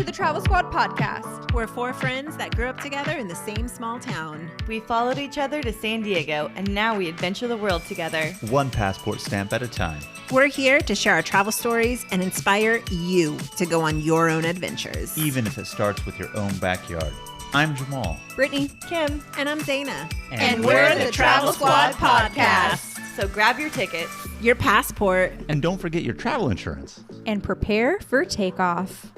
the Travel Squad podcast. We're four friends that grew up together in the same small town. We followed each other to San Diego, and now we adventure the world together. One passport stamp at a time. We're here to share our travel stories and inspire you to go on your own adventures. Even if it starts with your own backyard. I'm Jamal. Brittanie, Kim, And I'm Zeina. and we're the Travel Squad podcast. so grab your tickets. Your passport. And don't forget your travel insurance. And prepare for takeoff.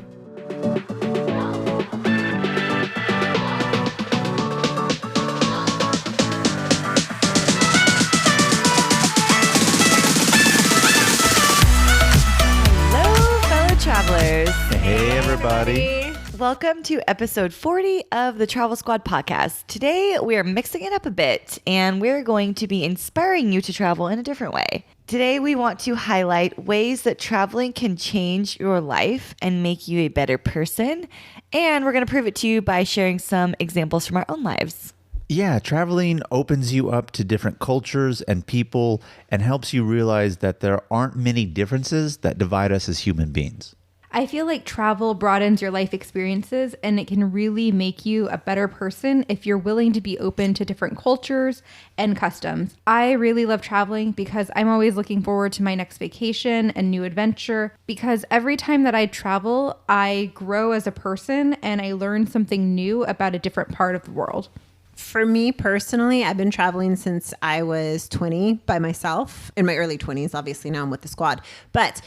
Hello, fellow travelers. Hey, everybody. Welcome to episode 40 of the Travel Squad podcast. Today, we are mixing it up a bit, and we're going to be inspiring you to travel in a different way. Today, we want to highlight ways that traveling can change your life and make you a better person. And we're going to prove it to you by sharing some examples from our own lives. Yeah, traveling opens you up to different cultures and people and helps you realize that there aren't many differences that divide us as human beings. I feel like travel broadens your life experiences and it can really make you a better person if you're willing to be open to different cultures and customs. I really love traveling because I'm always looking forward to my next vacation and new adventure, because every time that I travel, I grow as a person and I learn something new about a different part of the world. For me personally, I've been traveling since I was 20 by myself. In my early 20s, obviously now I'm with the squad. But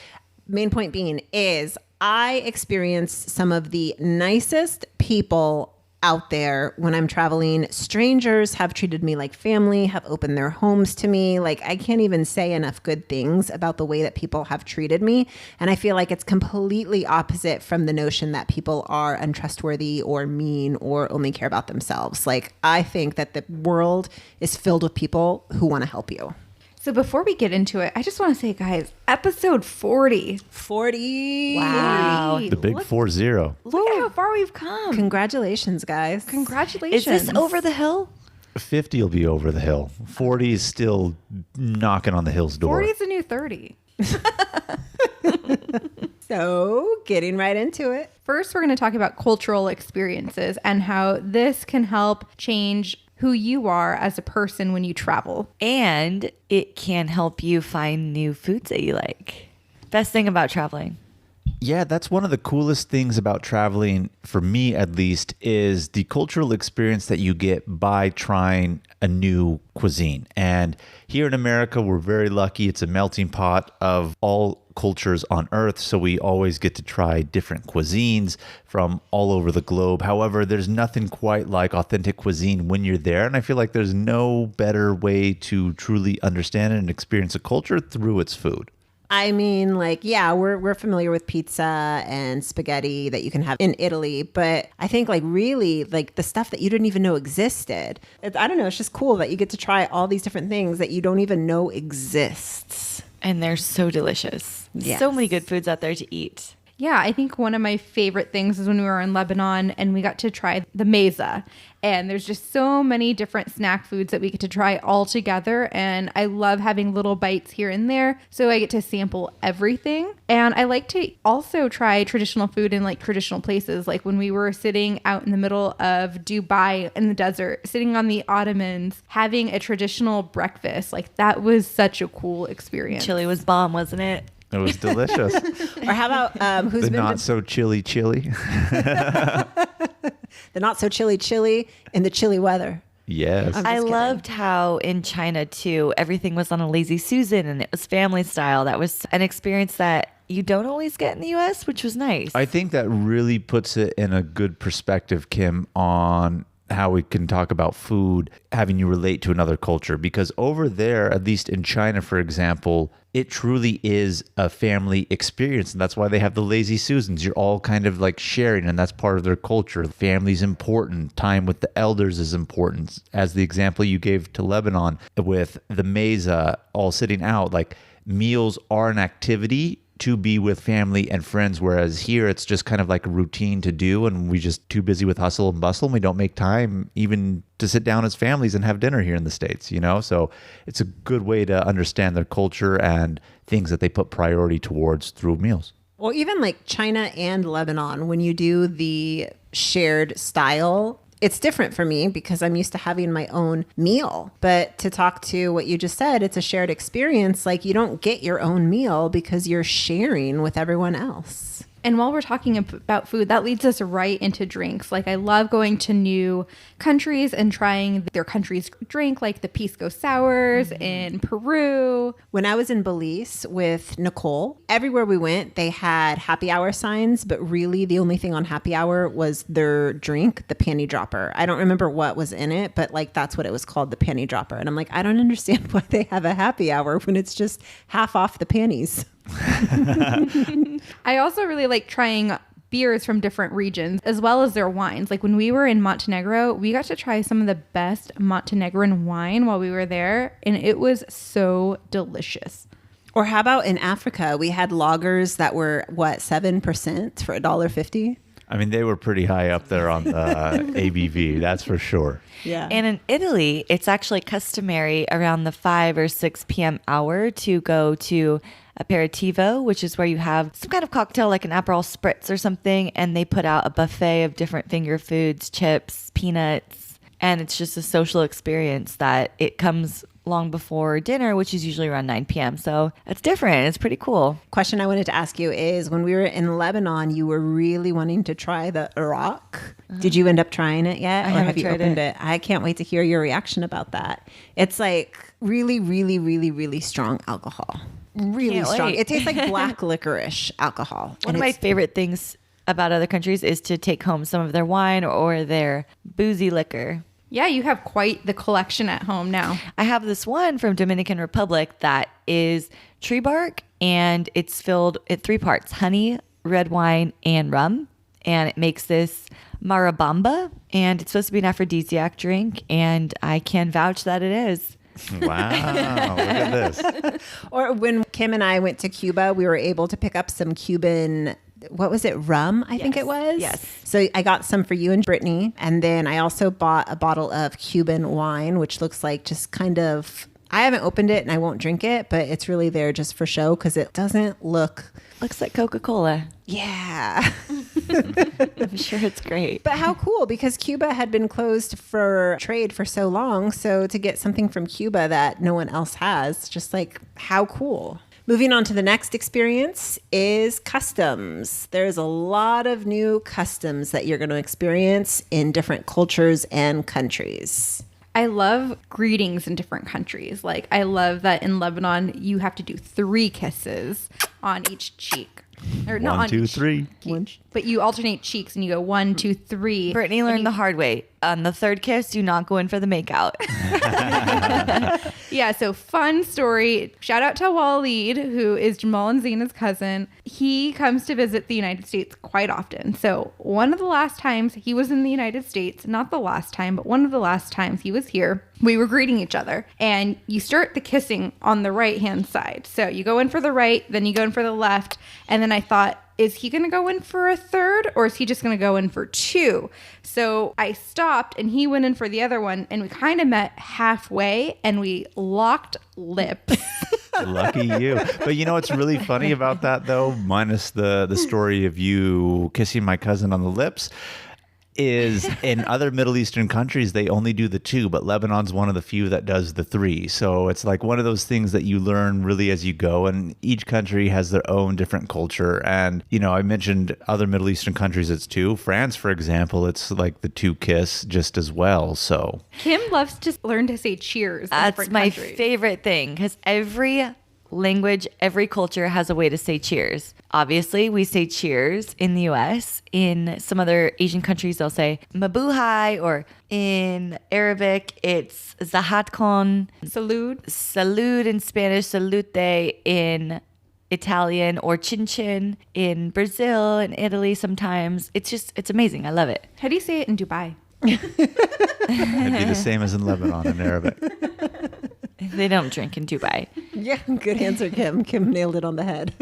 main point being is I experience some of the nicest people out there when I'm traveling. Strangers have treated me like family, have opened their homes to me. Like, I can't even say enough good things about the way that people have treated me. And I feel like it's completely opposite from the notion that people are untrustworthy or mean or only care about themselves. Like, I think that the world is filled with people who want to help you. So before we get into it, I just want to say, guys, episode 40. 40. Wow. The big 4-0. Look at how far we've come. Congratulations, guys. Congratulations. Is this over the hill? 50 will be over the hill. 40 is still knocking on the hill's door. 40 is a new 30. So, getting right into it. First, we're going to talk about cultural experiences and how this can help change who you are as a person when you travel. And it can help you find new foods that you like. Best thing about traveling. Yeah, that's one of the coolest things about traveling, for me at least, is the cultural experience that you get by trying a new cuisine. And here in America, we're very lucky. It's a melting pot of all cultures on earth, so we always get to try different cuisines from all over the globe. However, there's nothing quite like authentic cuisine when you're there, and I feel like there's no better way to truly understand and experience a culture through its food. I mean, like, yeah, we're familiar with pizza and spaghetti that you can have in Italy, but I think like really like the stuff that you didn't even know existed. I don't know, it's just cool that you get to try all these different things that you don't even know exists. And they're so delicious. Yes. So many good foods out there to eat. Yeah, I think one of my favorite things is when we were in Lebanon and we got to try the meza. And there's just so many different snack foods that we get to try all together. And I love having little bites here and there, so I get to sample everything. And I like to also try traditional food in like traditional places. Like when we were sitting out in the middle of Dubai in the desert, sitting on the Ottomans, having a traditional breakfast. Like that was such a cool experience. Chili was bomb, wasn't it? It was delicious. Or how about who's The been not so chili. the not so chilly in the chilly weather? Yes. I'm I just kidding. loved how in China too, everything was on a lazy Susan and it was family style. That was an experience that you don't always get in the US, which was nice. I think that really puts it in a good perspective, Kim, on how we can talk about food, having you relate to another culture. Because over there, at least in China, for example, it truly is a family experience. And that's why they have the lazy Susans. You're all kind of like sharing, and that's part of their culture. Family's important. Time with the elders is important. As the example you gave to Lebanon with the meza, all sitting out, like meals are an activity to be with family and friends, whereas here it's just kind of like a routine to do, and we just too busy with hustle and bustle, and we don't make time even to sit down as families and have dinner here in the States, you know? So it's a good way to understand their culture and things that they put priority towards through meals. Or even like China and Lebanon, when you do the shared style, it's different for me because I'm used to having my own meal. But to talk to what you just said, it's a shared experience. Like you don't get your own meal because you're sharing with everyone else. And while we're talking about food, that leads us right into drinks. Like I love going to new countries and trying their country's drink, like the pisco sours in Peru. When I was in Belize with Nicole, everywhere we went, they had happy hour signs, but really the only thing on happy hour was their drink, the panty dropper. I don't remember what was in it, but like that's what it was called, the panty dropper. And I'm like, I don't understand why they have a happy hour when it's just half off the panties. I also really like trying beers from different regions as well as their wines. Like when we were in Montenegro, we got to try some of the best Montenegrin wine while we were there, and it was so delicious. Or how about in Africa? We had lagers that were, 7% for $1.50? I mean, they were pretty high up there on the ABV, that's for sure. Yeah. And in Italy, it's actually customary around the 5 or 6 p.m. hour to go to aperitivo, which is where you have some kind of cocktail like an Aperol Spritz or something, and they put out a buffet of different finger foods, chips, peanuts, and it's just a social experience that it comes long before dinner, which is usually around 9 p.m. So it's different. It's pretty cool. Question I wanted to ask you is when we were in Lebanon, you were really wanting to try the Iraq. Did you end up trying it yet? I or haven't have you tried opened it? I can't wait to hear your reaction about that. It's like really, really, really, really strong alcohol. Really Can't strong. wait. It tastes like black licorice alcohol. One And of my it's- favorite things about other countries is to take home some of their wine or their boozy liquor. Yeah, you have quite the collection at home now. I have this one from Dominican Republic that is tree bark, and it's filled at 3 parts: honey, red wine, and rum. And it makes this marabamba, and it's supposed to be an aphrodisiac drink, and I can vouch that it is. Wow, look at this. Or when Kim and I went to Cuba, we were able to pick up some Cuban, what was it, rum, I think it was? Yes. So I got some for you and Brittany. And then I also bought a bottle of Cuban wine, which looks like just kind of, I haven't opened it and I won't drink it, but it's really there just for show because it doesn't look. Looks like Coca-Cola. Yeah. I'm sure it's great. But how cool, because Cuba had been closed for trade for so long. So to get something from Cuba that no one else has, just like how cool. Moving on to the next experience is customs. There's a lot of new customs that you're going to experience in different cultures and countries. I love greetings in different countries. Like I love that in Lebanon, you have to do 3 kisses on each cheek. Or not 1, on 2, each 3. cheek, but you alternate cheeks and you go 1, 2, 3. Brittany learned the hard way. On the 3rd kiss, do not go in for the makeout. Yeah, so fun story. Shout out to Walid, who is Jamal and Zeina's cousin. He comes to visit the United States quite often. So one of the last times he was in the United States, not the last time, but one of the last times he was here, we were greeting each other. And you start the kissing on the right-hand side. So you go in for the right, then you go in for the left. And then I thought, is he going to go in for a 3rd or is he just going to go in for 2? So I stopped and he went in for the other one and we kind of met halfway and we locked lips. Lucky you. But you know what's really funny about that though, minus the story of you kissing my cousin on the lips, is in other Middle Eastern countries, they only do the 2, but Lebanon's one of the few that does the 3. So it's like one of those things that you learn really as you go, and each country has their own different culture. And, you know, I mentioned other Middle Eastern countries, it's 2. France, for example, it's like the 2 kiss just as well. So Kim loves to learn to say cheers. In That's different my countries. favorite thing because every language, every culture has a way to say cheers. Obviously, we say cheers in the US. In some other Asian countries, they'll say mabuhay, or in Arabic, it's zahatkon. Salute. Salud in Spanish, salute in Italian, or chin chin in Brazil and Italy sometimes. It's amazing. I love it. How do you say it in Dubai? it'd be the same as in Lebanon in Arabic. They don't drink in Dubai. Yeah, good answer, Kim. Kim nailed it on the head.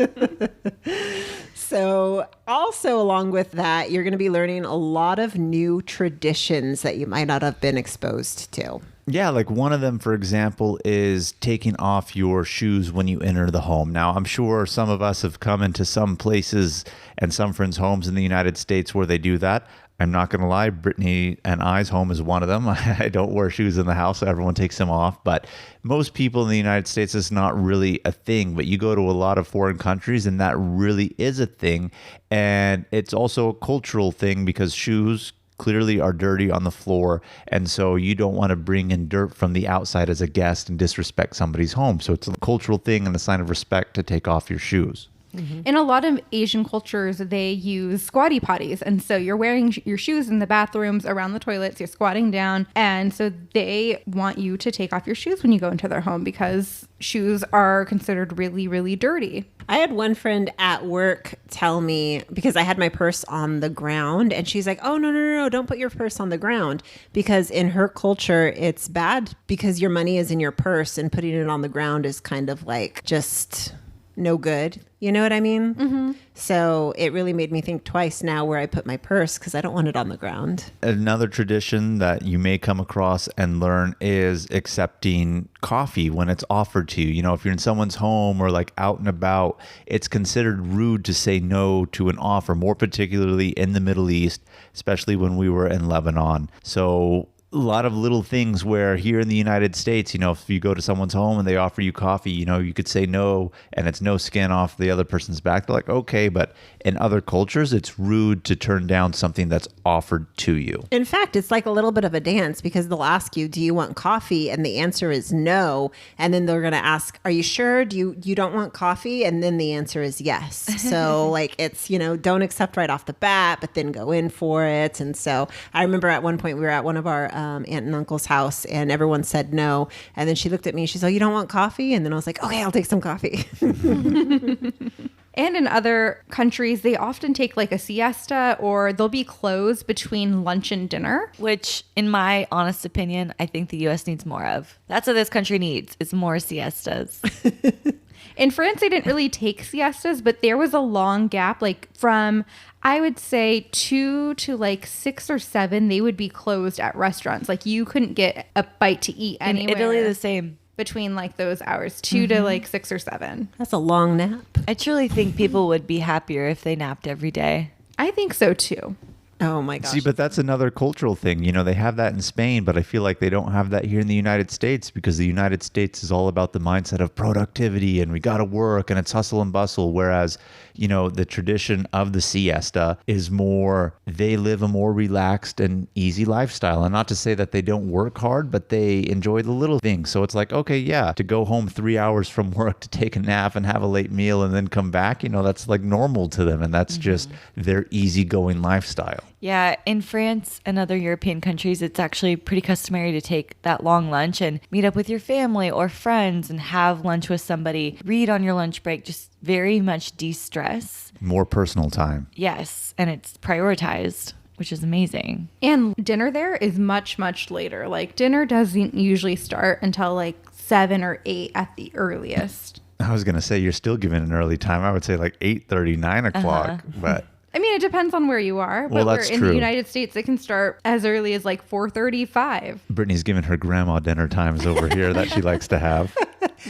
So also along with that, you're going to be learning a lot of new traditions that you might not have been exposed to. Yeah, like one of them, for example, is taking off your shoes when you enter the home. Now, I'm sure some of us have come into some places and some friends' homes in the United States where they do that. I'm not going to lie, Brittany and I's home is one of them. I don't wear shoes in the house, so everyone takes them off. But most people in the United States, it's not really a thing. But you go to a lot of foreign countries, and that really is a thing. And it's also a cultural thing because shoes clearly are dirty on the floor. And so you don't want to bring in dirt from the outside as a guest and disrespect somebody's home. So it's a cultural thing and a sign of respect to take off your shoes. Mm-hmm. In a lot of Asian cultures, they use squatty potties. And so you're wearing your shoes in the bathrooms around the toilets, you're squatting down. And so they want you to take off your shoes when you go into their home because shoes are considered really, really dirty. I had one friend at work tell me, because I had my purse on the ground, and she's like, oh, no, don't put your purse on the ground. Because in her culture, it's bad because your money is in your purse and putting it on the ground is kind of like just no good. You know what I mean? Mm-hmm. So it really made me think twice now where I put my purse because I don't want it on the ground. Another tradition that you may come across and learn is accepting coffee when it's offered to you. You know, if you're in someone's home or like out and about, it's considered rude to say no to an offer, more particularly in the Middle East, especially when we were in Lebanon. So a lot of little things where here in the United States, you know, if you go to someone's home and they offer you coffee, you know, you could say no and it's no skin off the other person's back. They're like, okay, but in other cultures, it's rude to turn down something that's offered to you. In fact, it's like a little bit of a dance because they'll ask you, do you want coffee? And the answer is no. And then they're going to ask, are you sure? You don't want coffee? And then the answer is yes. So like it's, you know, don't accept right off the bat, but then go in for it. And so I remember at one point we were at one of our aunt and uncle's house and everyone said no. And then she looked at me and she's like, you don't want coffee? And then I was like, okay, I'll take some coffee. And in other countries, they often take like a siesta or they'll be closed between lunch and dinner. Which, in my honest opinion, I think the U.S. needs more of. That's what this country needs, is more siestas. In France, they didn't really take siestas, but there was a long gap, like from, I would say 2 to like 6 or 7, they would be closed at restaurants. Like you couldn't get a bite to eat anywhere. In Italy, the same. Between like those hours, 2 to like 6 or 7. That's a long nap. I truly think people would be happier if they napped every day. I think so too. Oh my gosh. See, but that's another cultural thing. You know, they have that in Spain, but I feel like they don't have that here in the United States because the United States is all about the mindset of productivity and we got to work and it's hustle and bustle. Whereas, you know, the tradition of the siesta is more, they live a more relaxed and easy lifestyle. And not to say that they don't work hard, but they enjoy the little things. So it's like, okay, yeah, to go home 3 hours from work to take a nap and have a late meal and then come back, you know, that's like normal to them. And that's just their easygoing lifestyle. Yeah, in France and other European countries, it's actually pretty customary to take that long lunch and meet up with your family or friends and have lunch with somebody, read on your lunch break, just very much de-stress. More personal time. Yes, and it's prioritized, which is amazing. And dinner there is much, much later. Like dinner doesn't usually start until like 7 or 8 at the earliest. I was going to say, you're still giving an early time. I would say like 8:30, 9 o'clock, but... I mean, it depends on where you are. Well, but that's in true. the United States, it can start as early as like 4:35. Brittany's giving her grandma dinner times over here that she likes to have.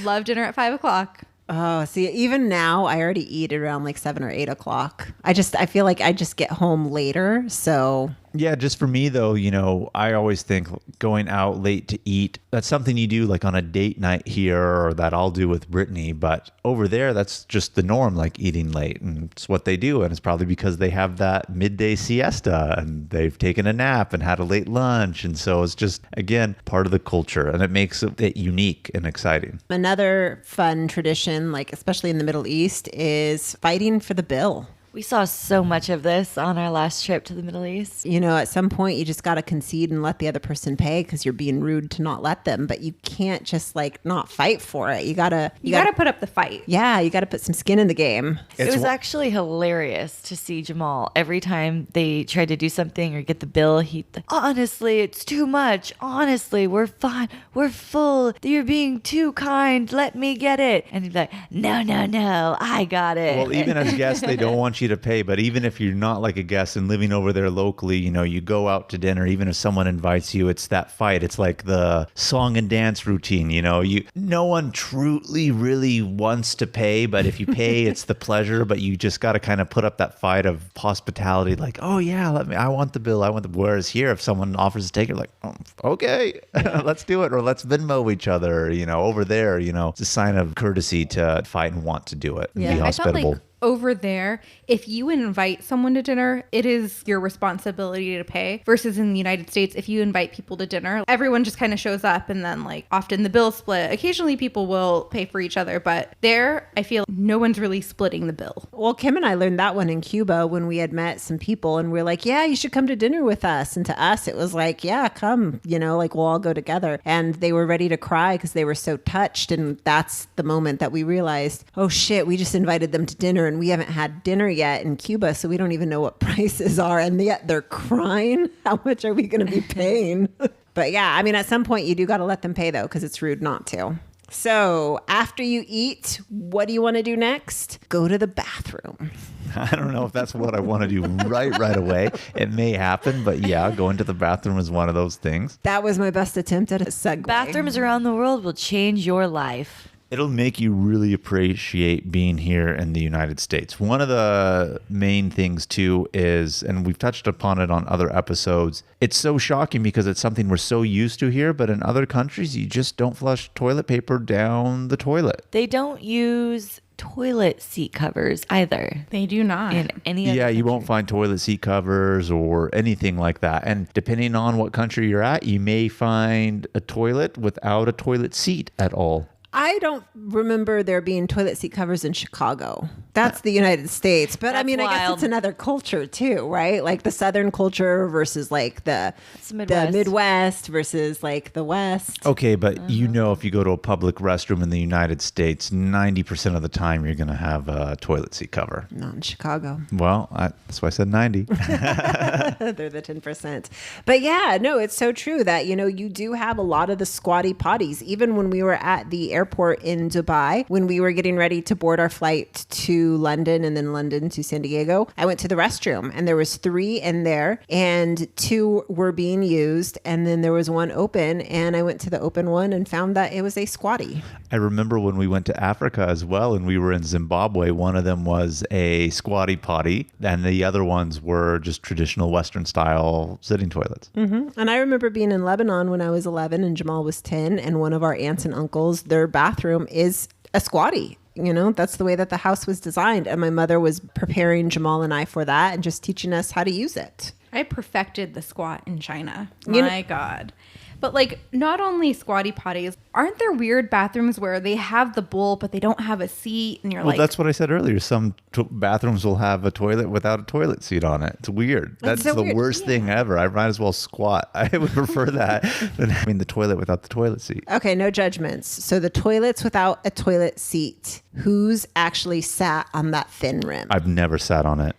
Love dinner at 5 o'clock. Oh, see, even now I already eat around like 7 or 8 o'clock. I feel like I just get home later. So Yeah, just for me though, you know, I always think going out late to eat, that's something you do like on a date night here or that I'll do with Brittany. But over there, that's just the norm, like eating late. And it's what they do. And it's probably because they have that midday siesta and they've taken a nap and had a late lunch. And so it's just, again, part of the culture and it makes it unique and exciting. another fun tradition, like especially in the Middle East, is fighting for the bill. We saw so much of this on our last trip to the Middle East. You know, at some point you just got to concede and let the other person pay because you're being rude to not let them, but you can't just like not fight for it. You gotta put up the fight. Yeah, you gotta put some skin in the game. It was actually hilarious to see Jamal every time they tried to do something or get the bill. Honestly, it's too much. Honestly, we're fine. We're full. You're being too kind. Let me get it. And he'd be like, no, I got it. Well, even as guests, they don't want you you to pay. But even if you're not like a guest and living over there locally, you know, you go out to dinner, even if someone invites you, it's that fight. It's like the song and dance routine, you know, no one truly really wants to pay, but if you pay, it's the pleasure. But you just got to kind of put up that fight of hospitality, like, oh yeah, I want the bill. Whereas here, if someone offers to take it, like, oh, okay, let's do it. Or let's Venmo each other, you know, over there, you know, it's a sign of courtesy to fight and want to do it and be I felt hospitable. like over there, if you invite someone to dinner, it is your responsibility to pay, versus in the United States, if you invite people to dinner, everyone just kind of shows up and then like often the bill's split. Occasionally people will pay for each other, but there I feel no one's really splitting the bill. Well, Kim and I learned that one in Cuba when we had met some people and we're like, yeah, you should come to dinner with us. And to us, it was like, yeah, come, you know, like we'll all go together. And they were ready to cry because they were so touched. And that's the moment that we realized, oh shit, we just invited them to dinner and we haven't had dinner yet in Cuba, so we don't even know what prices are, and yet they're crying. How much are we going to be paying? But yeah, I mean, at some point you do got to let them pay though, because it's rude not to. So after you eat, what do you want to do next? Go to the bathroom. I don't know if that's what I want to do right away. It may happen, but yeah, going to the bathroom is one of those things. That was my best attempt at a segue. Bathrooms around the world will change your life. It'll make you really appreciate being here in the United States. One of the main things too is, and we've touched upon it on other episodes, it's so shocking because it's something we're so used to here, but in other countries, you just don't flush toilet paper down the toilet. They don't use toilet seat covers either. They do not. In any other Yeah, you country. won't find toilet seat covers or anything like that. And depending on what country you're at, you may find a toilet without a toilet seat at all. I don't remember there being toilet seat covers in Chicago. That's the United States. But I That's mean, I guess wild. it's another culture too, right? Like the Southern culture versus like the Midwest. Midwest versus like the West. Okay, but you know, if you go to a public restroom in the United States, 90% of the time you're going to have a toilet seat cover. Not in Chicago. Well, that's why I said 90. They're the 10%. But yeah, no, it's so true that, you know, you do have a lot of the squatty potties. Even when we were at the airport in Dubai, when we were getting ready to board our flight to London and then London to San Diego, I went to the restroom and there was 3 in there and 2 were being used. And then there was one open and I went to the open one and found that it was a squatty. I remember when we went to Africa as well and we were in Zimbabwe, one of them was a squatty potty and the other ones were just traditional Western style sitting toilets. Mm-hmm. And I remember being in Lebanon when I was 11 and Jamal was 10, and one of our aunts and uncles, their bathroom is a squatty. You know, that's the way that the house was designed. And my mother was preparing Jamal and I for that and just teaching us how to use it. I perfected the squat in China. You know- My God. But like, not only squatty potties, aren't there weird bathrooms where they have the bowl, but they don't have a seat? And you're Well, like, that's what I said earlier. Some bathrooms will have a toilet without a toilet seat on it. It's weird. That's so the weird. worst thing ever. I might as well squat. I would prefer that than having the toilet without the toilet seat. Okay, no judgments. So the toilets without a toilet seat, who's actually sat on that thin rim? I've never sat on it.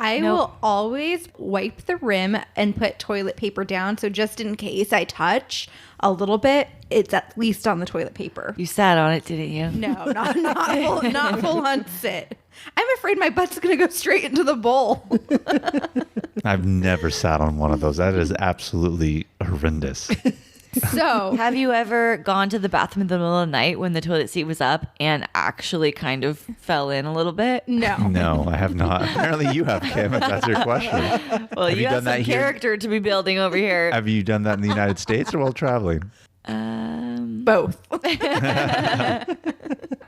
I will always wipe the rim and put toilet paper down. So just in case I touch a little bit, it's at least on the toilet paper. You sat on it, didn't you? No, not full on sit. I'm afraid my butt's going to go straight into the bowl. I've never sat on one of those. That is absolutely horrendous. So Have you ever gone to the bathroom in the middle of the night when the toilet seat was up and actually kind of fell in a little bit? no. No, I have not. Apparently you have, Kim, if that's your question. Well, Have you you done have that some here? character to be building over here. Have you done that in the United States or while traveling? Both.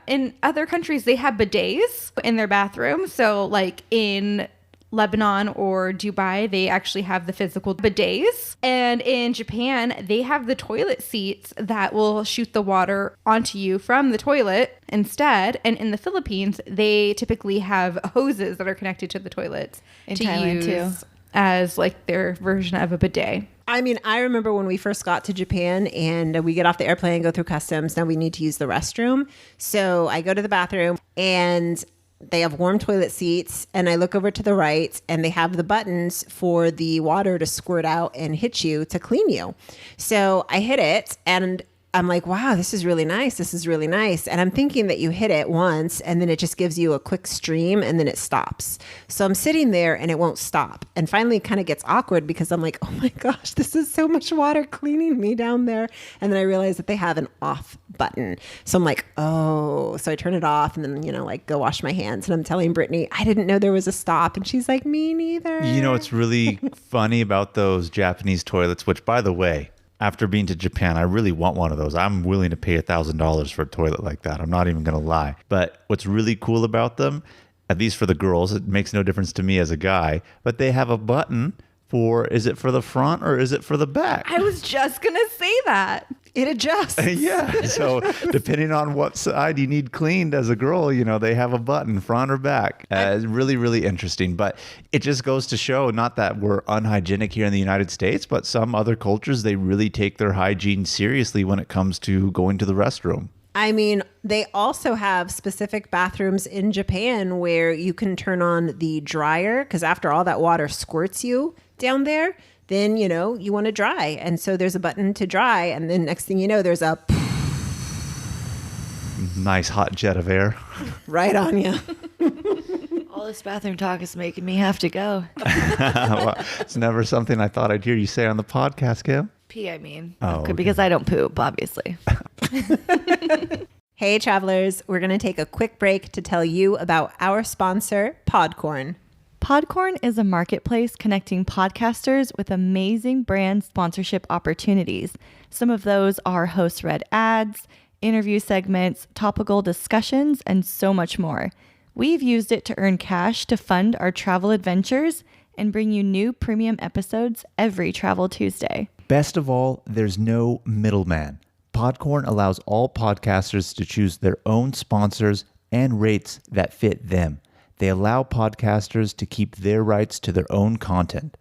In other countries, they have bidets in their bathroom. So like in Lebanon or Dubai, they actually have the physical bidets. And in Japan, they have the toilet seats that will shoot the water onto you from the toilet instead. And in the Philippines, they typically have hoses that are connected to the toilets In to Thailand, use too. as like their version of a bidet. I mean, I remember when we first got to Japan and we get off the airplane, go through customs. Now we need to use the restroom. So I go to the bathroom and they have warm toilet seats, and I look over to the right and they have the buttons for the water to squirt out and hit you to clean you. So I hit it and I'm like, wow, this is really nice. This is really nice. And I'm thinking that you hit it once and then it just gives you a quick stream and then it stops. So I'm sitting there and it won't stop. And finally it kind of gets awkward because I'm like, oh my gosh, this is so much water cleaning me down there. And then I realize that they have an off button. So I'm like, oh, so I turn it off and then, like go wash my hands. And I'm telling Brittany, I didn't know there was a stop. And she's like, me neither. It's really funny about those Japanese toilets, which by the way, after being to Japan, I really want one of those. I'm willing to pay $1,000 for a toilet like that. I'm not even going to lie. But what's really cool about them, at least for the girls, it makes no difference to me as a guy, but they have a button for, is it for the front or is it for the back? I was just going to say that. It adjusts. Yeah. So depending on what side you need cleaned as a girl, they have a button, front or back. It's really, really interesting. But it just goes to show, not that we're unhygienic here in the United States, but some other cultures, they really take their hygiene seriously when it comes to going to the restroom. I mean, they also have specific bathrooms in Japan where you can turn on the dryer because after all that water squirts you down there, then, you want to dry. And so there's a button to dry. And then next thing you know, there's a nice hot jet of air right on you. All this bathroom talk is making me have to go. Well, it's never something I thought I'd hear you say on the podcast, Kim. Pee, I mean. Oh, okay. Because I don't poop, obviously. Hey, travelers, we're going to take a quick break to tell you about our sponsor, Korn. Korn is a marketplace connecting podcasters with amazing brand sponsorship opportunities. Some of those are host-read ads, interview segments, topical discussions, and so much more. We've used it to earn cash to fund our travel adventures and bring you new premium episodes every Travel Tuesday. Best of all, there's no middleman. Korn allows all podcasters to choose their own sponsors and rates that fit them. They allow podcasters to keep their rights to their own content.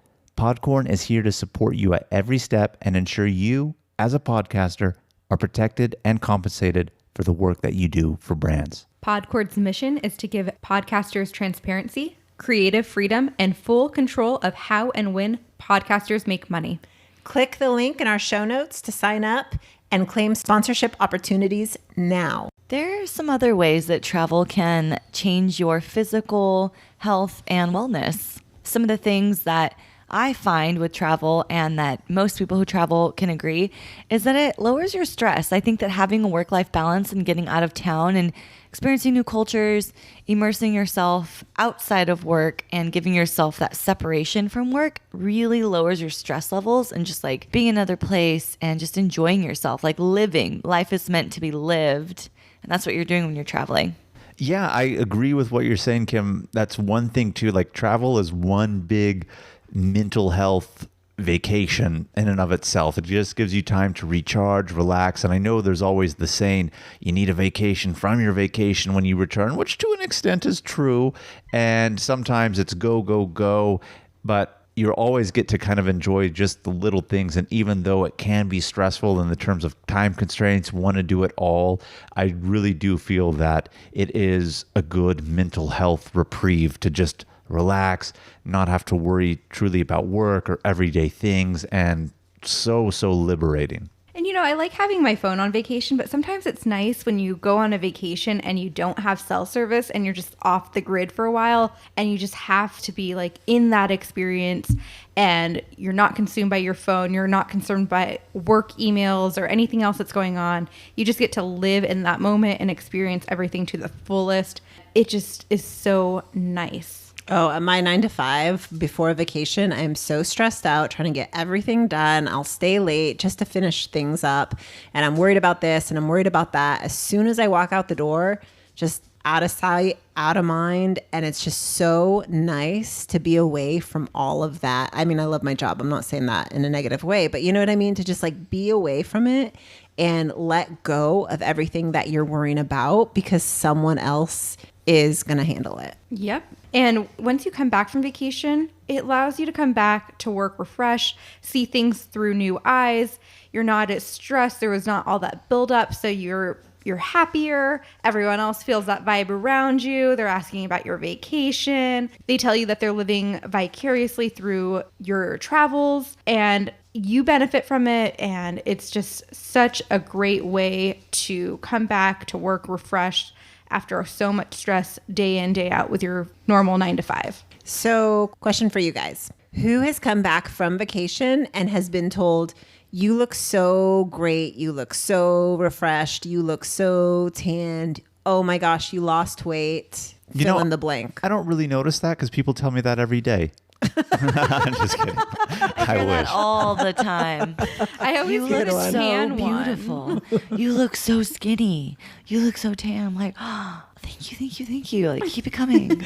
Korn is here to support you at every step and ensure you, as a podcaster, are protected and compensated for the work that you do for brands. Korn's mission is to give podcasters transparency, creative freedom, and full control of how and when podcasters make money. Click the link in our show notes to sign up and claim sponsorship opportunities now. There are some other ways that travel can change your physical health and wellness. Some of the things that I find with travel and that most people who travel can agree is that it lowers your stress. I think that having a work-life balance and getting out of town and experiencing new cultures, immersing yourself outside of work and giving yourself that separation from work really lowers your stress levels and just like being in another place and just enjoying yourself, like living. Life is meant to be lived. And that's what you're doing when you're traveling. Yeah, I agree with what you're saying, Kim. That's one thing too. Like travel is one big mental health vacation in and of itself. It just gives you time to recharge, relax. And I know there's always the saying, you need a vacation from your vacation when you return, which to an extent is true. And sometimes it's go, go, go. But you always get to kind of enjoy just the little things. And even though it can be stressful in the terms of time constraints, want to do it all, I really do feel that it is a good mental health reprieve to just relax, not have to worry truly about work or everyday things, and so liberating. And I like having my phone on vacation, but sometimes it's nice when you go on a vacation and you don't have cell service and you're just off the grid for a while and you just have to be like in that experience and you're not consumed by your phone. You're not concerned by work emails or anything else that's going on. You just get to live in that moment and experience everything to the fullest. It just is so nice. Oh, at my 9 to 5 before vacation, I'm so stressed out trying to get everything done. I'll stay late just to finish things up. And I'm worried about this and I'm worried about that. As soon as I walk out the door, just out of sight, out of mind. And it's just so nice to be away from all of that. I mean, I love my job. I'm not saying that in a negative way, but you know what I mean? To just like be away from it and let go of everything that you're worrying about because someone else is going to handle it. Yep. And once you come back from vacation, it allows you to come back to work refreshed, see things through new eyes. You're not as stressed. There was not all that buildup. So you're you're happier. Everyone else feels that vibe around you. They're asking about your vacation. They tell you that they're living vicariously through your travels, and you benefit from it. And it's just such a great way to come back to work refreshed after so much stress day in, day out with your normal 9 to 5. So, question for you guys. Who has come back from vacation and has been told, you look so great, you look so refreshed, you look so tanned, oh my gosh, you lost weight, fill in the blank? I don't really notice that because people tell me that every day. I'm just kidding. I Hear that wish. all the time. I always You hear look the so tan one. beautiful. You look so skinny. You look so tan. I'm like, oh, thank you. Like, keep it coming.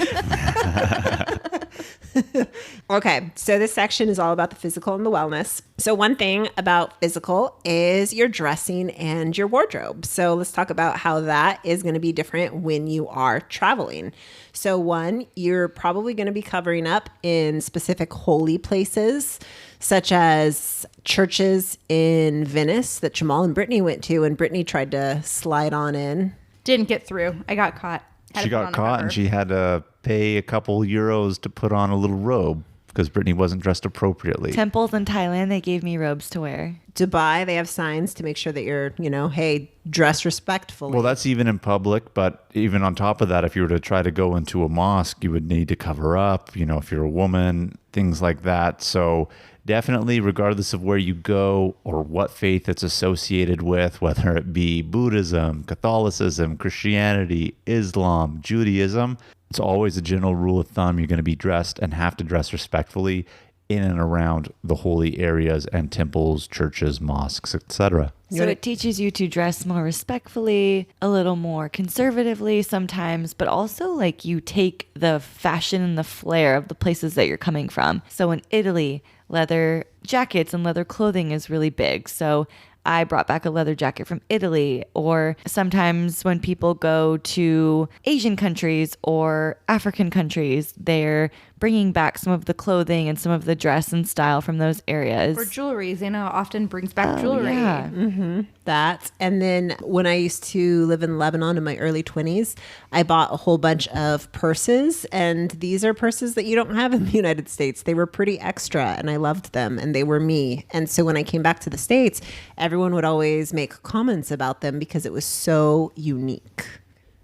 Okay, so this section is all about the physical and the wellness. So one thing about physical is your dressing and your wardrobe. So let's talk about how that is going to be different when you are traveling. So one, you're probably going to be covering up in specific holy places, such as churches in Venice that Jamal and Brittanie went to, and Brittanie tried to slide on in. Didn't get through. I got caught. Had She to put on got a caught cover. and she had to pay a couple euros to put on a little robe because Brittanie wasn't dressed appropriately. Temples in Thailand, they gave me robes to wear. Dubai, they have signs to make sure that you're, hey, dress respectfully. Well, that's even in public, but even on top of that, if you were to try to go into a mosque, you would need to cover up, if you're a woman, things like that. So definitely, regardless of where you go or what faith it's associated with, whether it be Buddhism, Catholicism, Christianity, Islam, Judaism, it's always a general rule of thumb. You're going to be dressed and have to dress respectfully in and around the holy areas and temples, churches, mosques, etc. So it teaches you to dress more respectfully, a little more conservatively sometimes, but also like you take the fashion and the flair of the places that you're coming from. So in Italy, leather jackets and leather clothing is really big. So I brought back a leather jacket from Italy. Or sometimes when people go to Asian countries or African countries, they're bringing back some of the clothing and some of the dress and style from those areas. For jewelry, Zeina often brings back jewelry. Yeah. That. And then when I used to live in Lebanon in my early 20s, I bought a whole bunch of purses. And these are purses that you don't have in the United States. They were pretty extra and I loved them and they were me. And so when I came back to the States, everyone would always make comments about them because it was so unique.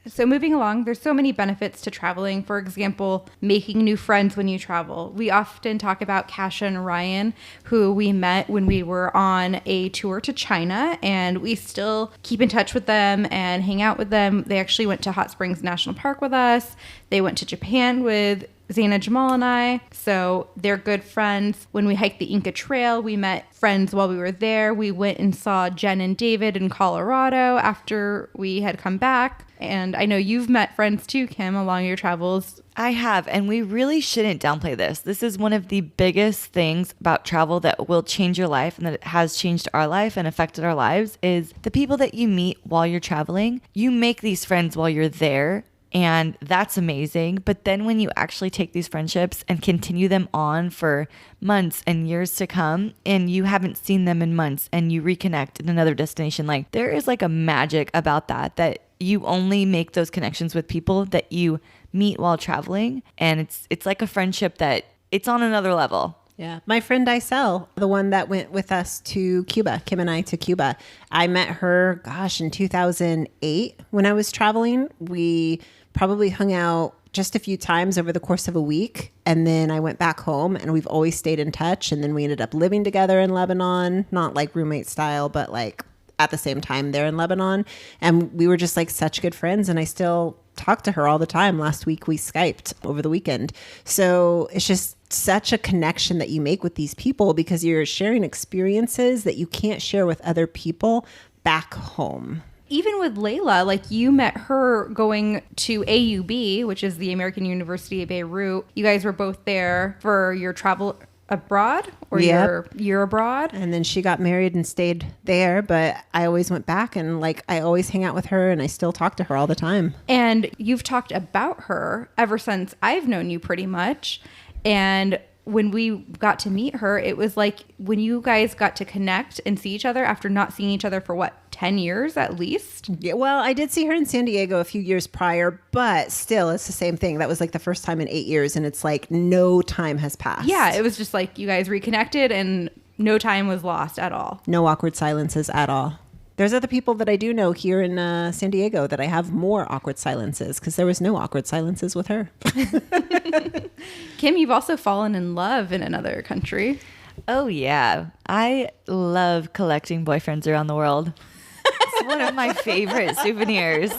So moving along, there's so many benefits to traveling. For example, making new friends when you travel. We often talk about Kasha and Ryan, who we met when we were on a tour to China, and we still keep in touch with them and hang out with them. They actually went to Hot Springs National Park with us. They went to Japan with Zeina, Jamal, and I. So they're good friends. When we hiked the Inca Trail, we met friends while we were there. We went and saw Jen and David in Colorado after we had come back. And I know you've met friends too, Kim, along your travels. I have, and we really shouldn't downplay this. This is one of the biggest things about travel that will change your life and that it has changed our life and affected our lives is the people that you meet while you're traveling. You make these friends while you're there, and that's amazing. But then when you actually take these friendships and continue them on for months and years to come, and you haven't seen them in months and you reconnect in another destination, like there is like a magic about that you only make those connections with people that you meet while traveling. And it's like a friendship that it's on another level. Yeah. My friend Isel, the one that went with us to Cuba, Kim and I to Cuba, I met her, in 2008 when I was traveling. We probably hung out just a few times over the course of a week. And then I went back home and we've always stayed in touch. And then we ended up living together in Lebanon, not like roommate style, but like at the same time there in Lebanon. And we were just like such good friends. And I still talk to her all the time. Last week we Skyped over the weekend. So it's just such a connection that you make with these people because you're sharing experiences that you can't share with other people back home. Even with Layla, like you met her going to AUB, which is the American University of Beirut. You guys were both there for your travel abroad or your year abroad. And then she got married and stayed there, but I always went back and like I always hang out with her and I still talk to her all the time. And you've talked about her ever since I've known you pretty much. And when we got to meet her, it was like when you guys got to connect and see each other after not seeing each other for what, 10 years at least? Yeah, well, I did see her in San Diego a few years prior, but still, it's the same thing. That was like the first time in 8 years, and it's like no time has passed. Yeah, it was just like you guys reconnected and no time was lost at all. No awkward silences at all. There's other people that I do know here in San Diego that I have more awkward silences because there was no awkward silences with her. Kim, you've also fallen in love in another country. Oh, yeah. I love collecting boyfriends around the world. It's one of my favorite souvenirs.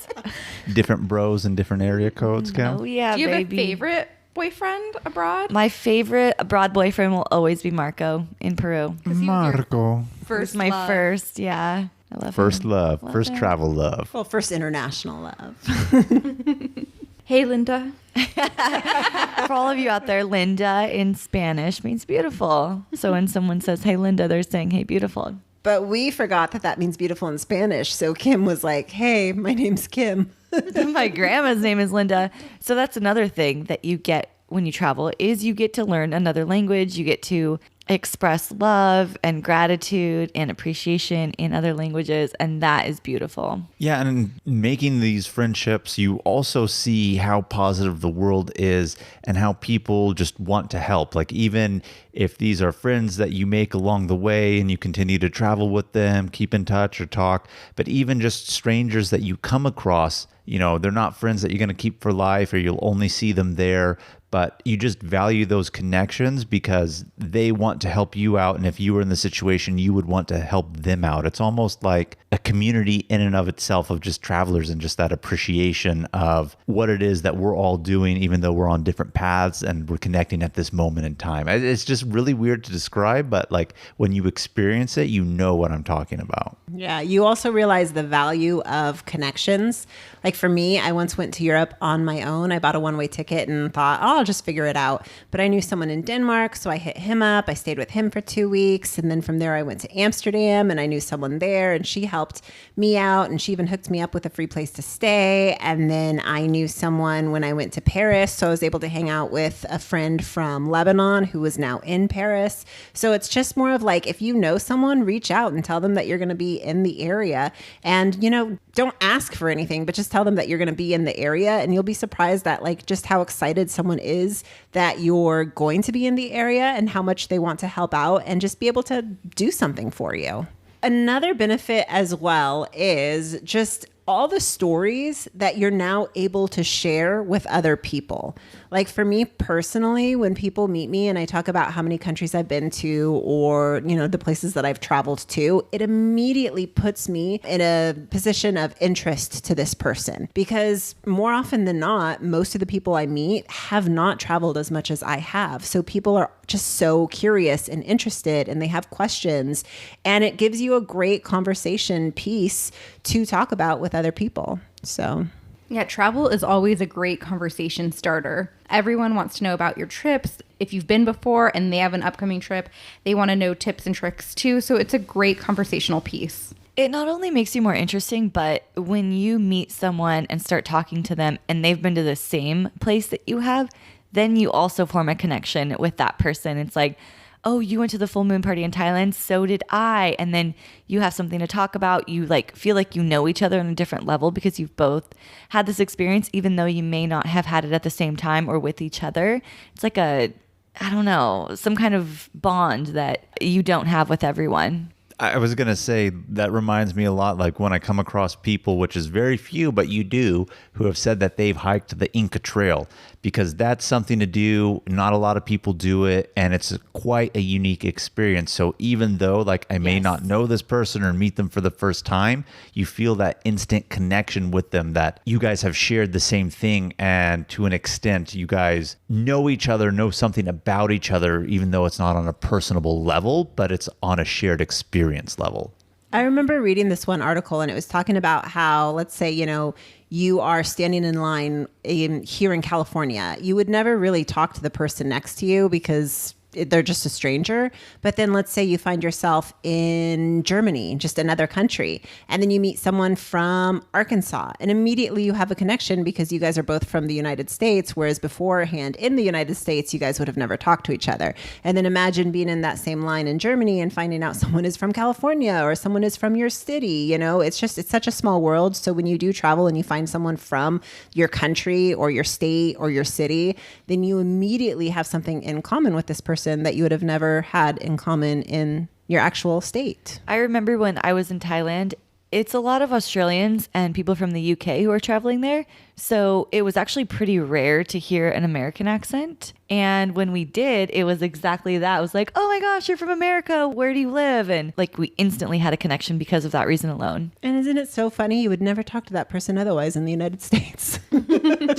Different bros and different area codes, Kim? Oh, yeah, Do you have baby. a favorite boyfriend abroad? My favorite abroad boyfriend will always be Marco in Peru. Marco. First My love. first, yeah. I love First him. love. Love First him. travel love. Well, first international love. Hey, Linda. For all of you out there, Linda in Spanish means beautiful. So when someone says, hey, Linda, they're saying, hey, beautiful. But we forgot that that means beautiful in Spanish. So Kim was like, hey, my name's Kim. My grandma's name is Linda. So that's another thing that you get when you travel is you get to learn another language. You get to express love and gratitude and appreciation in other languages. And that is beautiful. Yeah, and in making these friendships, you also see how positive the world is and how people just want to help. Like even if these are friends that you make along the way and you continue to travel with them, keep in touch or talk, but even just strangers that you come across, you know, they're not friends that you're going to keep for life or you'll only see them there, but you just value those connections because they want to help you out. And if you were in the situation, you would want to help them out. It's almost like a community in and of itself of just travelers and just that appreciation of what it is that we're all doing, even though we're on different paths and we're connecting at this moment in time. It's just really weird to describe, but like when you experience it, you know what I'm talking about. Yeah, you also realize the value of connections. Like for me, I once went to Europe on my own. I bought a one-way ticket and thought, oh, I'll just figure it out. But I knew someone in Denmark, so I hit him up. I stayed with him for 2 weeks. And then from there, I went to Amsterdam and I knew someone there and she helped me out. And she even hooked me up with a free place to stay. And then I knew someone when I went to Paris. So I was able to hang out with a friend from Lebanon who was now in Paris. So it's just more of like, if you know someone, reach out and tell them that you're going to be in the area. And, you know, don't ask for anything, but just tell them that you're going to be in the area. And you'll be surprised that like just how excited someone is that you're going to be in the area and how much they want to help out and just be able to do something for you. Another benefit as well is just all the stories that you're now able to share with other people. Like for me personally, when people meet me and I talk about how many countries I've been to or, you know, the places that I've traveled to, it immediately puts me in a position of interest to this person because more often than not, most of the people I meet have not traveled as much as I have. So people are just so curious and interested and they have questions and it gives you a great conversation piece to talk about with other people. So yeah, travel is always a great conversation starter. Everyone wants to know about your trips. If you've been before and they have an upcoming trip, they want to know tips and tricks too. So it's a great conversational piece. It not only makes you more interesting, but when you meet someone and start talking to them and they've been to the same place that you have, then you also form a connection with that person. It's like, oh, you went to the full moon party in Thailand, so did I. And then you have something to talk about. You like feel like you know each other on a different level because you've both had this experience, even though you may not have had it at the same time or with each other. It's like I don't know, some kind of bond that you don't have with everyone. I was going to say that reminds me a lot like when I come across people, which is very few, but you do, who have said that they've hiked the Inca Trail because that's something to do. Not a lot of people do it, and it's quite a unique experience. So even though like I may not know this person or meet them for the first time, you feel that instant connection with them that you guys have shared the same thing. And to an extent, you guys know each other, know something about each other, even though it's not on a personable level, but it's on a shared experience level. I remember reading this one article and it was talking about how, let's say, you know, you are standing in line here in California. You would never really talk to the person next to you because they're just a stranger. But then let's say you find yourself in Germany, just another country, and then you meet someone from Arkansas, and immediately you have a connection because you guys are both from the United States, whereas beforehand in the United States, you guys would have never talked to each other. And then imagine being in that same line in Germany and finding out someone is from California or someone is from your city. You know, it's such a small world. So when you do travel and you find someone from your country or your state or your city, then you immediately have something in common with this person that you would have never had in common in your actual state. I remember when I was in Thailand, it's a lot of Australians and people from the UK who are traveling there. So it was actually pretty rare to hear an American accent. And when we did, it was exactly that. It was like, oh my gosh, you're from America. Where do you live? And like we instantly had a connection because of that reason alone. And isn't it so funny? You would never talk to that person otherwise in the United States.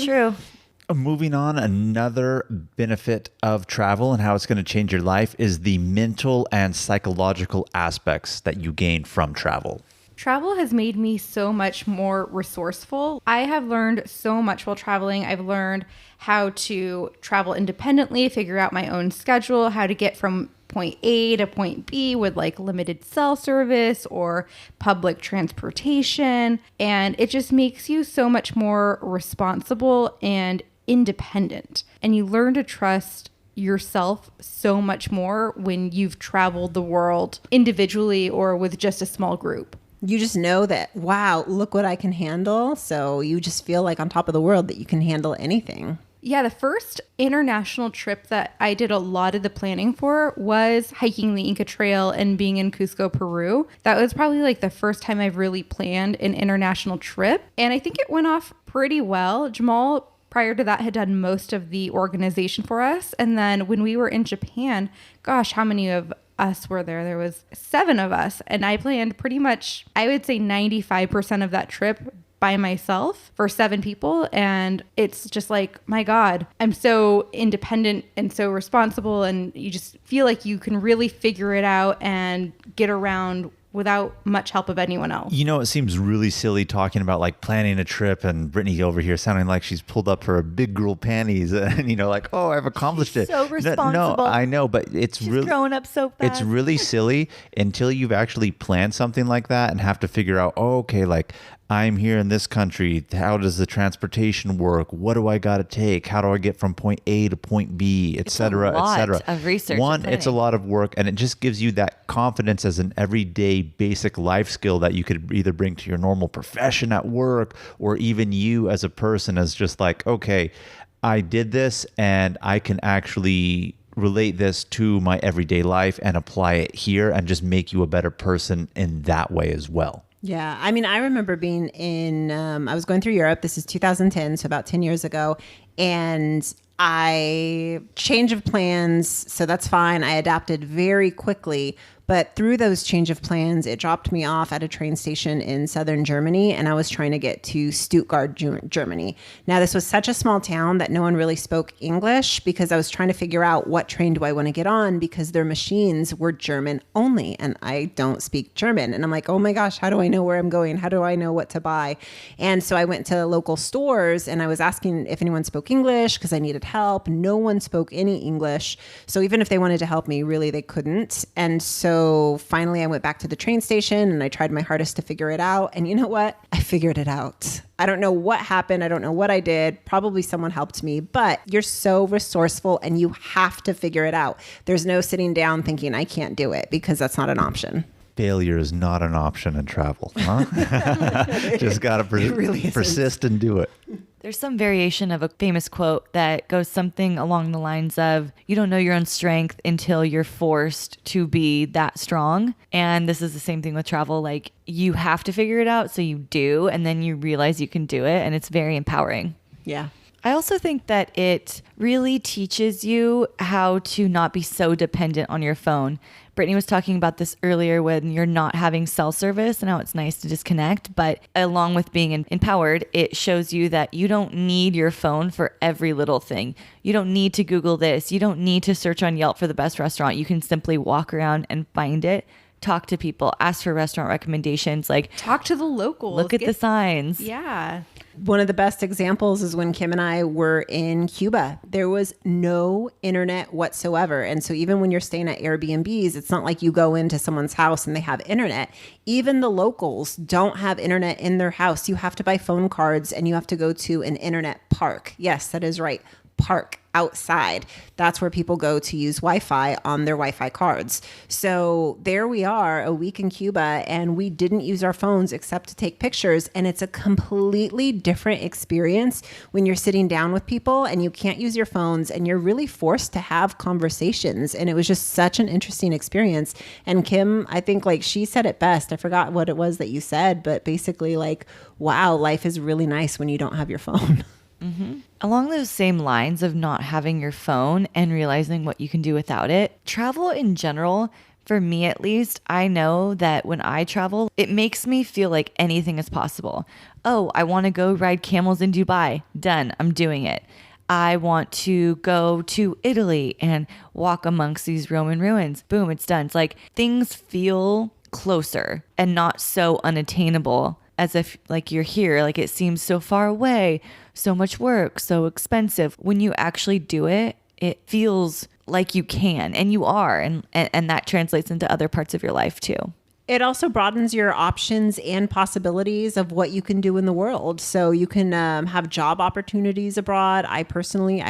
True. Moving on, another benefit of travel and how it's going to change your life is the mental and psychological aspects that you gain from travel. Travel has made me so much more resourceful. I have learned so much while traveling. I've learned how to travel independently, figure out my own schedule, how to get from point A to point B with like limited cell service or public transportation. And it just makes you so much more responsible and independent. And you learn to trust yourself so much more when you've traveled the world individually or with just a small group. You just know that, wow, look what I can handle. So you just feel like on top of the world that you can handle anything. Yeah, the first international trip that I did a lot of the planning for was hiking the Inca Trail and being in Cusco, Peru. That was probably like the first time I've really planned an international trip. And I think it went off pretty well. Jamal, prior to that, had done most of the organization for us. And then when we were in Japan, gosh, how many of us were there? There was 7 of us. And I planned pretty much, I would say 95% of that trip by myself for 7 people. And it's just like, my God, I'm so independent and so responsible. And you just feel like you can really figure it out and get around without much help of anyone else. You know, it seems really silly talking about like planning a trip and Brittanie over here sounding like she's pulled up her big girl panties and, you know, like, oh, I've accomplished it. So responsible. No, I know, but it's She's really growing up so fast. It's really silly until you've actually planned something like that and have to figure out, oh, okay, like I'm here in this country. How does the transportation work? What do I got to take? How do I get from point A to point B, et cetera, et cetera? Of research. One, it's a lot of work, and it just gives you that confidence as an everyday basic life skill that you could either bring to your normal profession at work or even you as a person as just like, okay, I did this and I can actually relate this to my everyday life and apply it here and just make you a better person in that way as well. Yeah. I mean, I remember being in, I was going through Europe. This is 2010, so about 10 years ago. And I change of plans. So that's fine. I adapted very quickly. But through those change of plans, it dropped me off at a train station in southern Germany, and I was trying to get to Stuttgart, Germany. Now, this was such a small town that no one really spoke English because I was trying to figure out what train do I want to get on because their machines were German only, and I don't speak German. And I'm like, oh my gosh, how do I know where I'm going? How do I know what to buy? And so I went to local stores, and I was asking if anyone spoke English because I needed help. No one spoke any English. So even if they wanted to help me, really, they couldn't. And so finally I went back to the train station and I tried my hardest to figure it out. And you know what? I figured it out. I don't know what happened. I don't know what I did. Probably someone helped me, but you're so resourceful and you have to figure it out. There's no sitting down thinking I can't do it because that's not an option. Failure is not an option in travel, huh? Just got to persist and do it. There's some variation of a famous quote that goes something along the lines of, you don't know your own strength until you're forced to be that strong. And this is the same thing with travel. Like you have to figure it out. So you do. And then you realize you can do it. And it's very empowering. Yeah. I also think that it really teaches you how to not be so dependent on your phone. Brittanie was talking about this earlier when you're not having cell service and how it's nice to disconnect. But along with being empowered, it shows you that you don't need your phone for every little thing. You don't need to Google this. You don't need to search on Yelp for the best restaurant. You can simply walk around and find it talk to people, ask for restaurant recommendations, like Talk to the locals. look at the signs. Yeah. One of the best examples is when Kim and I were in Cuba. There was no internet whatsoever. And so even when you're staying at Airbnbs, it's not like you go into someone's house and they have internet. Even the locals don't have internet in their house. You have to buy phone cards and you have to go to an internet park. Yes, that is right. Park outside. That's where people go to use Wi-Fi on their Wi-Fi cards. So there we are a week in Cuba and we didn't use our phones except to take pictures. And it's a completely different experience when you're sitting down with people and you can't use your phones and you're really forced to have conversations. And it was just such an interesting experience. And Kim, I think like she said it best. I forgot what it was that you said, but basically like, wow, life is really nice when you don't have your phone. Mm-hmm. Along those same lines of not having your phone and realizing what you can do without it, travel in general, for me at least, I know that when I travel, it makes me feel like anything is possible. Oh, I want to go ride camels in Dubai. Done. I'm doing it. I want to go to Italy and walk amongst these Roman ruins. Boom, it's done. It's like things feel closer and not so unattainable as if like you're here, like it seems so far away, so much work, so expensive. When you actually do it, it feels like you can and you are. And that translates into other parts of your life too. It also broadens your options and possibilities of what you can do in the world. So you can have job opportunities abroad. I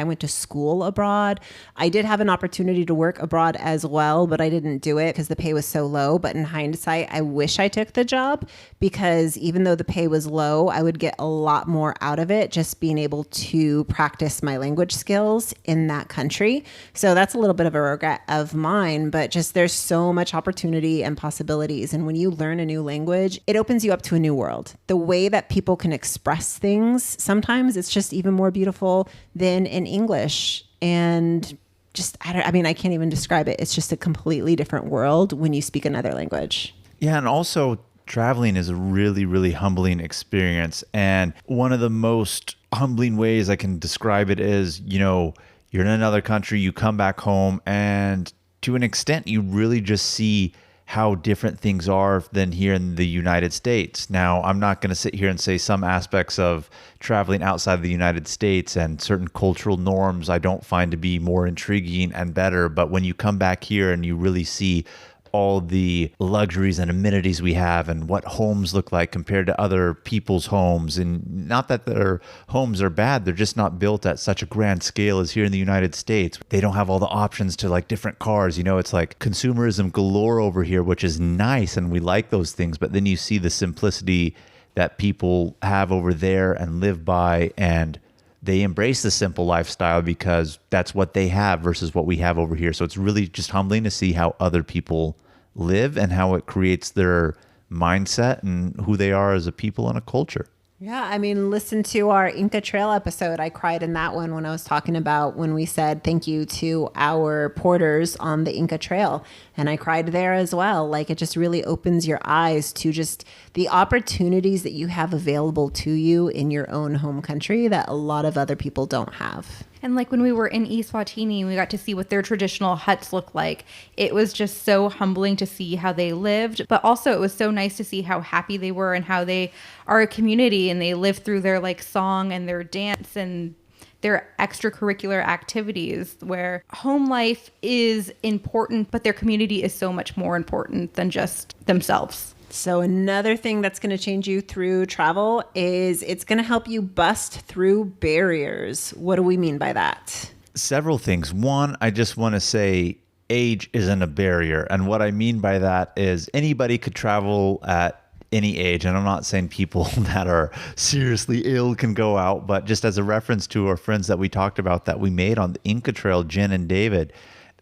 went to school abroad. I did have an opportunity to work abroad as well, but I didn't do it because the pay was so low. But in hindsight, I wish I took the job because even though the pay was low, I would get a lot more out of it just being able to practice my language skills in that country. So that's a little bit of a regret of mine, but just there's so much opportunity and possibilities. And when you learn a new language, it opens you up to a new world. The way that people can express things, sometimes it's just even more beautiful than in English. And just, I can't even describe it. It's just a completely different world when you speak another language. Yeah, and also traveling is a really, really humbling experience. And one of the most humbling ways I can describe it is, you're in another country, you come back home, and to an extent, you really just see how different things are than here in the United States. Now, I'm not going to sit here and say some aspects of traveling outside the United States and certain cultural norms I don't find to be more intriguing and better. But when you come back here and you really see all the luxuries and amenities we have and what homes look like compared to other people's homes. And not that their homes are bad, they're just not built at such a grand scale as here in the United States. They don't have all the options to like different cars. It's like consumerism galore over here, which is nice and we like those things. But then you see the simplicity that people have over there and live by, and they embrace the simple lifestyle because that's what they have versus what we have over here. So it's really just humbling to see how other people live and how it creates their mindset and who they are as a people and a culture. Yeah, listen to our Inca Trail episode. I cried in that one when I was talking about when we said thank you to our porters on the Inca Trail. And I cried there as well. Like it just really opens your eyes to just the opportunities that you have available to you in your own home country that a lot of other people don't have. And like when we were in Eswatini, we got to see what their traditional huts look like. It was just so humbling to see how they lived, but also it was so nice to see how happy they were and how they are a community and they live through their like song and their dance and their extracurricular activities, where home life is important, but their community is so much more important than just themselves. So another thing that's going to change you through travel is it's going to help you bust through barriers. What do we mean by that? Several things. One, I just want to say age isn't a barrier. And what I mean by that is anybody could travel at any age. And I'm not saying people that are seriously ill can go out, but just as a reference to our friends that we talked about that we made on the Inca Trail, Jen and David,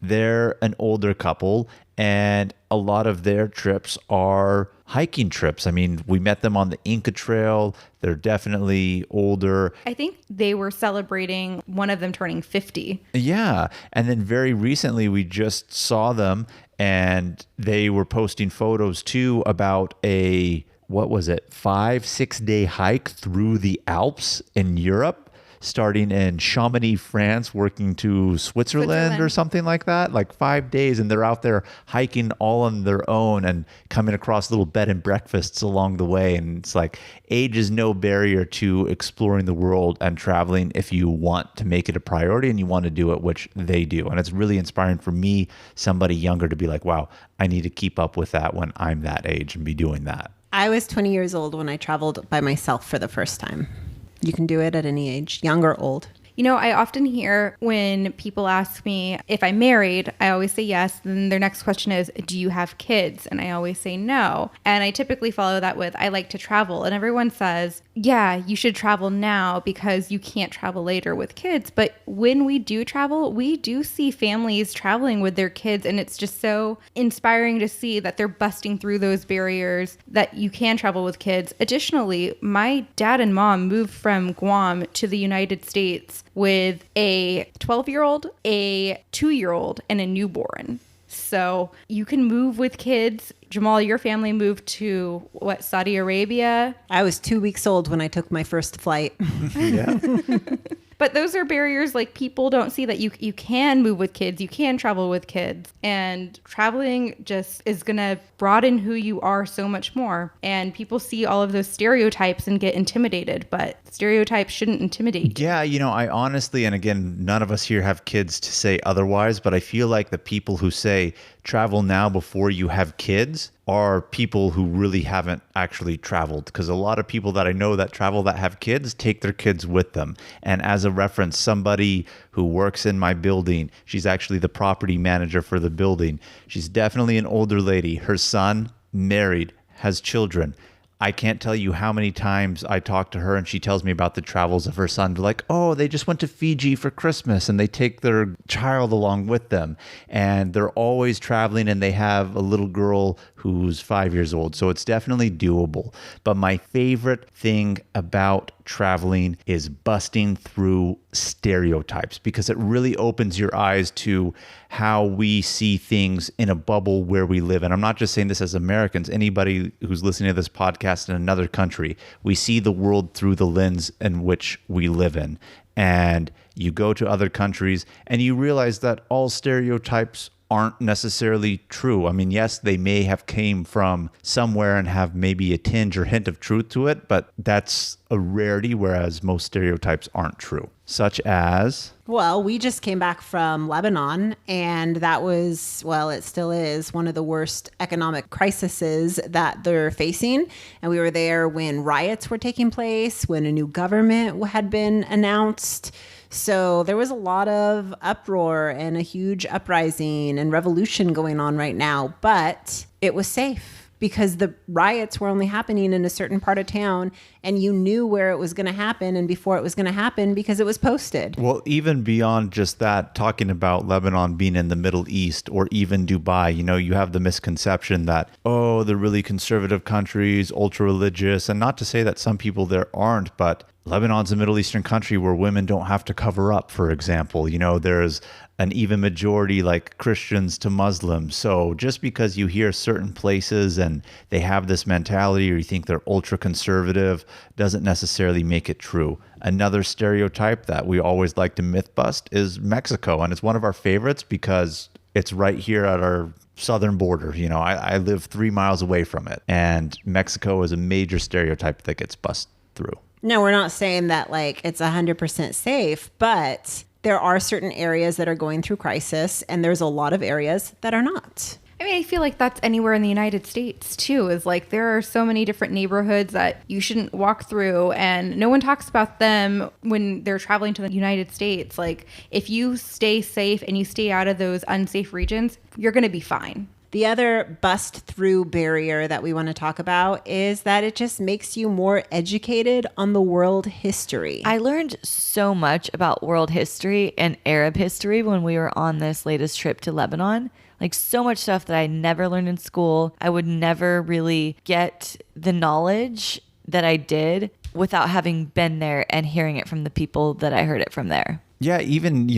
they're an older couple and a lot of their trips are hiking trips. We met them on the Inca Trail. They're definitely older. I think they were celebrating one of them turning 50. Yeah. And then very recently we just saw them and they were posting photos too about a, 5-6 day hike through the Alps in Europe. starting in Chamonix, France, working to Switzerland or something like that, like 5 days. And they're out there hiking all on their own and coming across little bed and breakfasts along the way. And it's like age is no barrier to exploring the world and traveling if you want to make it a priority and you want to do it, which they do. And it's really inspiring for me, somebody younger, to be like, wow, I need to keep up with that when I'm that age and be doing that. I was 20 years old when I traveled by myself for the first time. You can do it at any age, young or old. You know, I often hear when people ask me if I'm married, I always say yes. Then their next question is, do you have kids? And I always say no. And I typically follow that with, I like to travel. And everyone says, yeah, you should travel now because you can't travel later with kids. But when we do travel, we do see families traveling with their kids. And it's just so inspiring to see that they're busting through those barriers, that you can travel with kids. Additionally, my dad and mom moved from Guam to the United States with a 12-year-old, a 2-year-old, and a newborn. So you can move with kids. Jamal, your family moved to Saudi Arabia? I was 2 weeks old when I took my first flight. Yeah. But those are barriers, like people don't see that you can move with kids, you can travel with kids, and traveling just is going to broaden who you are so much more. And people see all of those stereotypes and get intimidated, but stereotypes shouldn't intimidate you. Yeah, I honestly, and again, none of us here have kids to say otherwise, but I feel like the people who say travel now before you have kids are people who really haven't actually traveled, because a lot of people that I know that travel that have kids take their kids with them. And as a reference, somebody who works in my building, she's actually the property manager for the building. She's definitely an older lady. Her son, married, has children. I can't tell you how many times I talk to her and she tells me about the travels of her son. Like, oh, they just went to Fiji for Christmas and they take their child along with them. And they're always traveling and they have a little girl who's 5 years old. So it's definitely doable. But my favorite thing about traveling is busting through stereotypes, because it really opens your eyes to how we see things in a bubble where we live. And I'm not just saying this as Americans, anybody who's listening to this podcast in another country, we see the world through the lens in which we live in. And you go to other countries and you realize that all stereotypes aren't necessarily true. I mean, yes, they may have came from somewhere and have maybe a tinge or hint of truth to it, but that's a rarity, whereas most stereotypes aren't true. Such as? Well, we just came back from Lebanon, and that was, well, it still is one of the worst economic crises that they're facing. And we were there when riots were taking place, when a new government had been announced. So there was a lot of uproar and a huge uprising and revolution going on right now, but it was safe because the riots were only happening in a certain part of town, and you knew where it was going to happen and before it was going to happen because it was posted. Well, even beyond just that, talking about Lebanon being in the Middle East or even Dubai, you have the misconception that, oh, they're really conservative countries, ultra religious, and not to say that some people there aren't, but Lebanon's a Middle Eastern country where women don't have to cover up, for example. There's an even majority like Christians to Muslims. So just because you hear certain places and they have this mentality or you think they're ultra conservative doesn't necessarily make it true. Another stereotype that we always like to myth bust is Mexico. And it's one of our favorites because it's right here at our southern border. I live 3 miles away from it. And Mexico is a major stereotype that gets busted through. No, we're not saying that it's 100% safe, but there are certain areas that are going through crisis, and there's a lot of areas that are not. I mean, I feel like that's anywhere in the United States too, is there are so many different neighborhoods that you shouldn't walk through, and no one talks about them when they're traveling to the United States. If you stay safe and you stay out of those unsafe regions, you're going to be fine. The other bust through barrier that we want to talk about is that it just makes you more educated on the world history. I learned so much about world history and Arab history when we were on this latest trip to Lebanon. So much stuff that I never learned in school. I would never really get the knowledge that I did without having been there and hearing it from the people that I heard it from there. Yeah, even,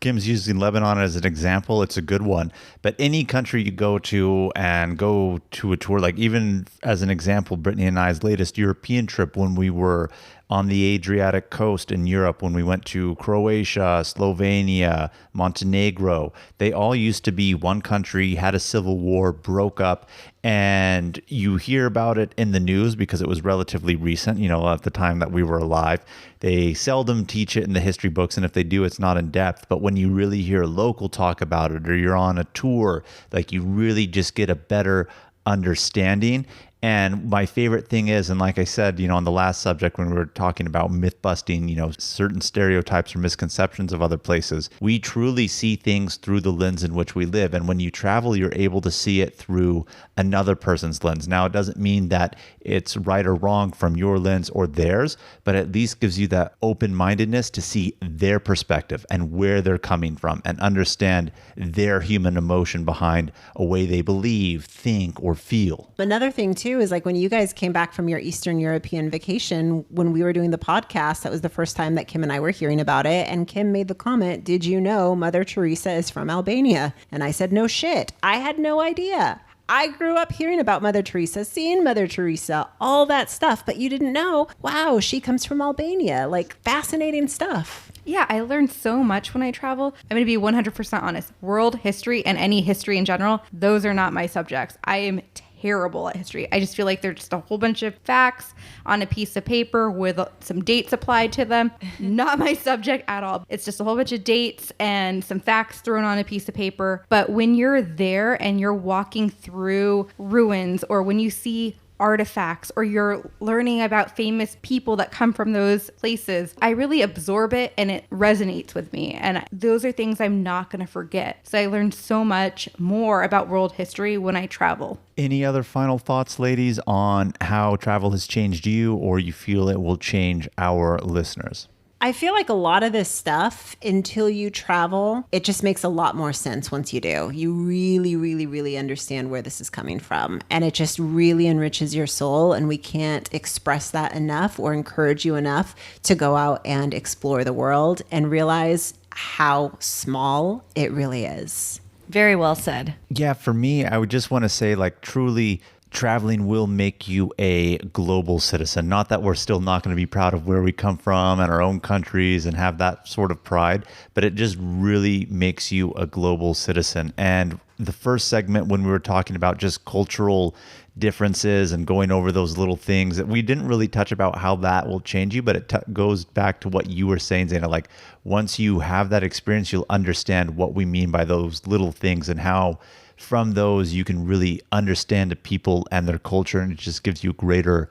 Kim's using Lebanon as an example. It's a good one. But any country you go to and go to a tour, even as an example, Brittanie and I's latest European trip when we were on the Adriatic coast in Europe, when we went to Croatia, Slovenia, Montenegro, they all used to be one country, had a civil war, broke up, and you hear about it in the news because it was relatively recent, at the time that we were alive. They seldom teach it in the history books, and if they do, it's not in depth. But when you really hear a local talk about it, or you're on a tour, like, you really just get a better understanding. And my favorite thing is, and like I said, on the last subject when we were talking about myth busting, certain stereotypes or misconceptions of other places, we truly see things through the lens in which we live. And when you travel, you're able to see it through another person's lens. Now, it doesn't mean that it's right or wrong from your lens or theirs, but at least gives you that open-mindedness to see their perspective and where they're coming from and understand their human emotion behind a way they believe, think, or feel. Another thing too is, like, when you guys came back from your Eastern European vacation, when we were doing the podcast, that was the first time that Kim and I were hearing about it. And Kim made the comment, "Did you know Mother Teresa is from Albania?" And I said, "No shit. I had no idea. I grew up hearing about Mother Teresa, seeing Mother Teresa, all that stuff, but you didn't know, wow, she comes from Albania." Like, fascinating stuff. Yeah, I learned so much when I travel. I'm going to be 100% honest. World history and any history in general, those are not my subjects. I am terrible at history. I just feel like they're just a whole bunch of facts on a piece of paper with some dates applied to them. Not my subject at all. It's just a whole bunch of dates and some facts thrown on a piece of paper. But when you're there and you're walking through ruins, or when you see artifacts, or you're learning about famous people that come from those places, I really absorb it and it resonates with me. And those are things I'm not going to forget. So I learned so much more about world history when I travel. Any other final thoughts, ladies, on how travel has changed you, or you feel it will change our listeners? I feel like a lot of this stuff, until you travel, it just makes a lot more sense once you do. You really, really, really understand where this is coming from. And it just really enriches your soul. And we can't express that enough or encourage you enough to go out and explore the world and realize how small it really is. Very well said. Yeah, for me, I would just want to say, like, truly, traveling will make you a global citizen. Not that we're still not going to be proud of where we come from and our own countries and have that sort of pride, but it just really makes you a global citizen. And the first segment, when we were talking about just cultural differences and going over those little things, that we didn't really touch about how that will change you, but it goes back to what you were saying, Zeina. Like, once you have that experience, you'll understand what we mean by those little things and how from those you can really understand the people and their culture, and it just gives you greater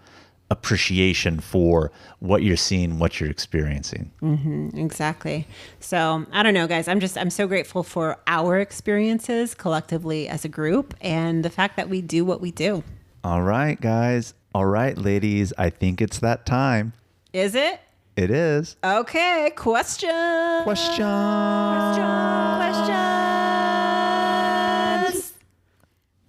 appreciation for what you're seeing, what you're experiencing. Exactly. So I don't know, guys, I'm so grateful for our experiences collectively as a group and the fact that we do what we do. All right, guys. All right, ladies. I think it's that time. Is it? It is. Okay. Questions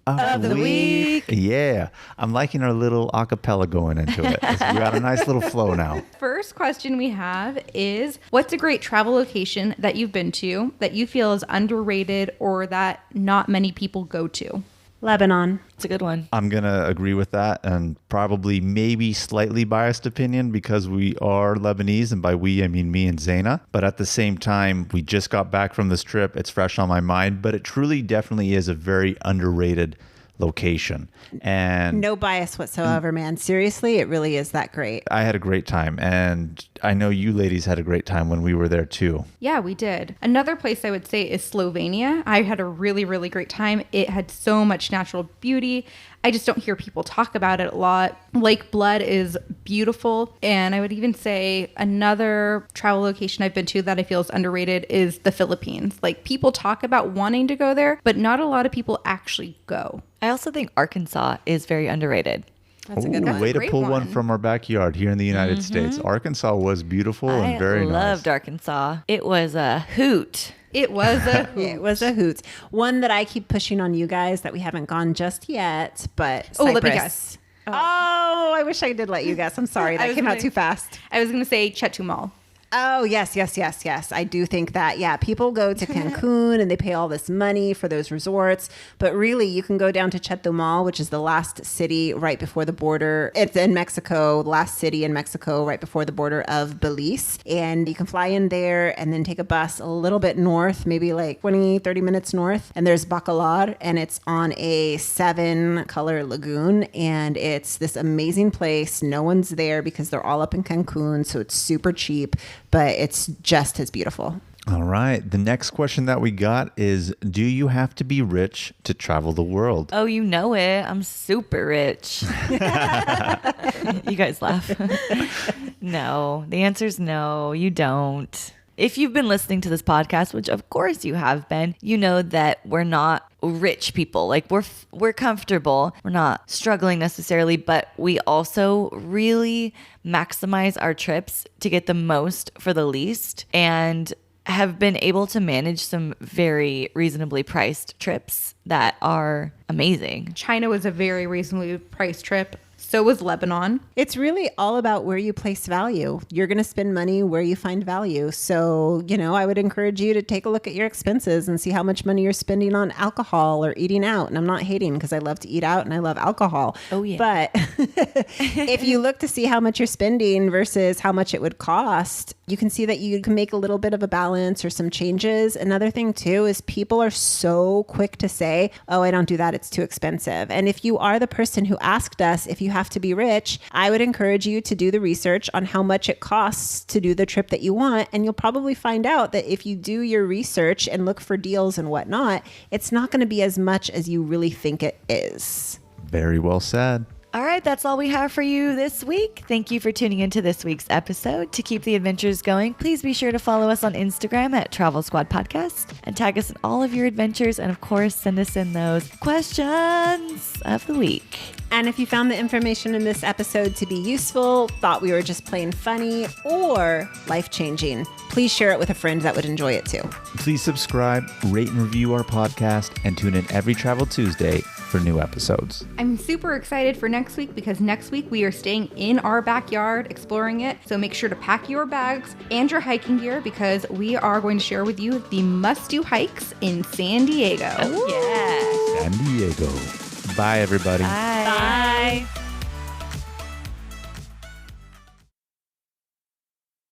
of the week. Yeah. I'm liking our little acapella going into it. We got a nice little flow now. First question we have is, what's a great travel location that you've been to that you feel is underrated or that not many people go to? Lebanon. It's a good one. I'm going to agree with that, and probably maybe slightly biased opinion because we are Lebanese, and by we, I mean me and Zeina. But at the same time, we just got back from this trip. It's fresh on my mind, but it truly definitely is a very underrated location. And no bias whatsoever, man. Seriously, it really is that great. I had a great time, and I know you ladies had a great time when we were there too. Yeah, we did. Another place I would say is Slovenia. I had a really, really great time. It had so much natural beauty. I just don't hear people talk about it a lot. Lake Blood is beautiful. And I would even say another travel location I've been to that I feel is underrated is the Philippines. Like, people talk about wanting to go there, but not a lot of people actually go. I also think Arkansas is very underrated. That's a good one. Way to Great pull one one. from our backyard here in the United States. Arkansas was beautiful and very I loved nice. Arkansas. It was a hoot. It was a It was a hoot. One that I keep pushing on you guys that we haven't gone just yet, but Oh, let me Cyprus. guess. Oh, I wish I did let you guess. I'm sorry. I That was came out gonna- too fast. I was going to say Chetumal. Oh, yes. I do think that, yeah, people go to Cancun and they pay all this money for those resorts. But really, you can go down to Chetumal, which is the last city right before the border. It's in Mexico, last city in Mexico, right before the border of Belize. And you can fly in there and then take a bus a little bit north, maybe like 20, 30 minutes north. And there's Bacalar, and it's on a 7-color lagoon. And it's this amazing place. No one's there because they're all up in Cancun. So it's super cheap, but it's just as beautiful. All right. The next question that we got is, do you have to be rich to travel the world? Oh, you know it. I'm super rich. You guys laugh. No, the answer is no, you don't. If you've been listening to this podcast, which of course you have been, you know that we're not rich people. Like we're comfortable. We're not struggling necessarily, but we also really maximize our trips to get the most for the least, and have been able to manage some very reasonably priced trips that are amazing. China was a very reasonably priced trip. So was Lebanon. It's really all about where you place value. You're going to spend money where you find value. So, I would encourage you to take a look at your expenses and see how much money you're spending on alcohol or eating out. And I'm not hating, because I love to eat out and I love alcohol. Oh, yeah. But if you look to see how much you're spending versus how much it would cost, you can see that you can make a little bit of a balance or some changes. Another thing too is people are so quick to say, oh, I don't do that, it's too expensive. And if you are the person who asked us if you have to be rich, I would encourage you to do the research on how much it costs to do the trip that you want. And you'll probably find out that if you do your research and look for deals and whatnot, it's not going to be as much as you really think it is. Very well said. All right, that's all we have for you this week. Thank you for tuning into this week's episode. To keep the adventures going, please be sure to follow us on Instagram at Travel Squad Podcast and tag us in all of your adventures. And of course, send us in those questions of the week. And if you found the information in this episode to be useful, thought we were just plain funny, or life-changing, please share it with a friend that would enjoy it too. Please subscribe, rate and review our podcast, and tune in every Travel Tuesday for new episodes. I'm super excited for next week, because next week we are staying in our backyard, exploring it. So make sure to pack your bags and your hiking gear, because we are going to share with you the must-do hikes in San Diego. Oh, yeah. San Diego. Bye, everybody. Bye.